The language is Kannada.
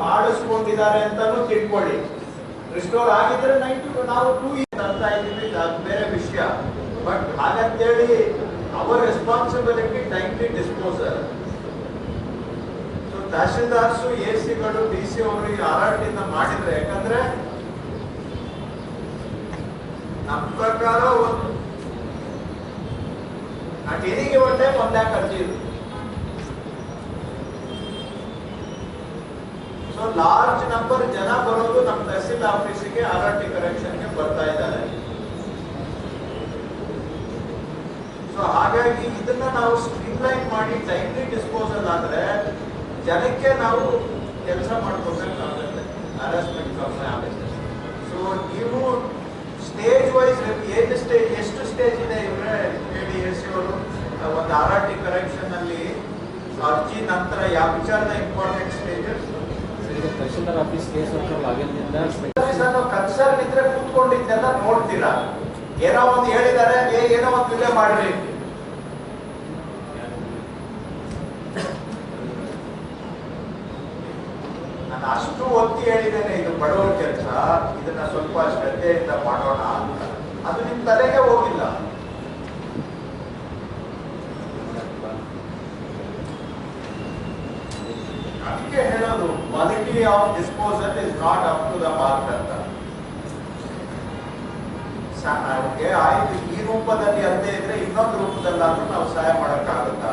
ಮಾಡಿಸ್ಕೊಂಡಿದ್ದಾರೆ ಅಂತಾನು ತಿಳ್ಕೊಳ್ಳಿ. ರಿಸ್ಟೋರ್ ಆಗಿದ್ರೆ 90 ನಾವು 2 ಇಯರ್ಸ್ ಅಂತ ಇದ್ದೀವಿ, ಅದು ಬೇರೆ ವಿಷಯ. ಬಟ್ ಹಾಗಂತೇಳಿ ಅವರ್ ರೆಸ್ಪಾನ್ಸಿಬಿಲಿಟಿ ಟೈಮ್ಲಿ ಡಿಸ್ಪೋಸಲ್. ಸೊ ತಹಶೀಲ್ದಾರ್ಸು AC ಗಳು DC ಅವರು ಆರಾಟಿಂದ ಮಾಡಿದ್ರೆ, ಯಾಕಂದ್ರೆ ನಮ್ಮ ಪ್ರಕಾರ ಒಂದು ಟೆರಿಗೆ ಒಂದೇ ಒಂದ್ಯಾಕೆ ಅರ್ಜಿ ಇದೆ. ಸೊ ಲಾರ್ಜ್ ನಂಬರ್ ಜನ ಬರೋದು ನಮ್ಮ ತಹಸೀಲ್ ಆಫೀಸಿಗೆ RRT ಕರೆಕ್ಷನ್ಗೆ ಬರ್ತಾ ಇದ್ದಾರೆ. ಸೊ ಹಾಗಾಗಿ ಇದನ್ನ ನಾವು ಸ್ಟ್ರೀಮ್ಲೈನ್ ಮಾಡಿ ಟೈಮ್ಲಿ ಡಿಸ್ಪೋಸಲ್ ಆದ್ರೆ ಜನಕ್ಕೆ ನಾವು ಕೆಲಸ ಮಾಡ್ಕೊಬೇಕಾಗುತ್ತೆ, ಹರಾಸ್ಮೆಂಟ್ ಕಮ್ಮಿ ಆಗುತ್ತೆ. ಸೊ ನೀವು ಸ್ಟೇಜ್ ವೈಸ್ ಎಷ್ಟು ಸ್ಟೇಜ್ ಇದೆ ಇವರೇ ಹೇಳಿ AC ಅವರು. ಒಂದು RRT ಕರೆಕ್ಷನ್ ಅಲ್ಲಿ ಅರ್ಜಿ ನಂತರ ಯಾವ ವಿಚಾರದ important stages tahsildar office case concern ಇದ್ರೆ ಕೂತ್ಕೊಂಡಿದ್ದೆಲ್ಲ ನೋಡ್ತೀರಾ. ಏನೋ ಒಂದು ಹೇಳಿದ್ದಾರೆ, ಏನೋ ಒಂದು ವಿಲೆ ಮಾಡ್ರಿ. ನಾನು ಅಷ್ಟು ಒತ್ತಿ ಹೇಳಿದ್ದೇನೆ, ಇದು ಬಡವರ ಕೆಲಸ, ಇದನ್ನ ಸ್ವಲ್ಪ ಶ್ರದ್ಧೆಯಿಂದ ಮಾಡೋಣ ಅಂತ. ಅದು ನಿಮ್ ತಲೆಗೆ ಹೋಗಿಲ್ಲ. ಅದಕ್ಕೆ ಹೇಳೋದು quality of disposal is not up to the mark ಅಂತ. ಆಯ್ತು, ಈ ರೂಪದಲ್ಲಿ ಅಲ್ಲದೆ ಇದ್ರೆ ಇನ್ನೊಂದು ರೂಪದಲ್ಲಾದ್ರೂ ನಾವು ಸಹಾಯ ಮಾಡಕ್ಕಾಗುತ್ತಾ?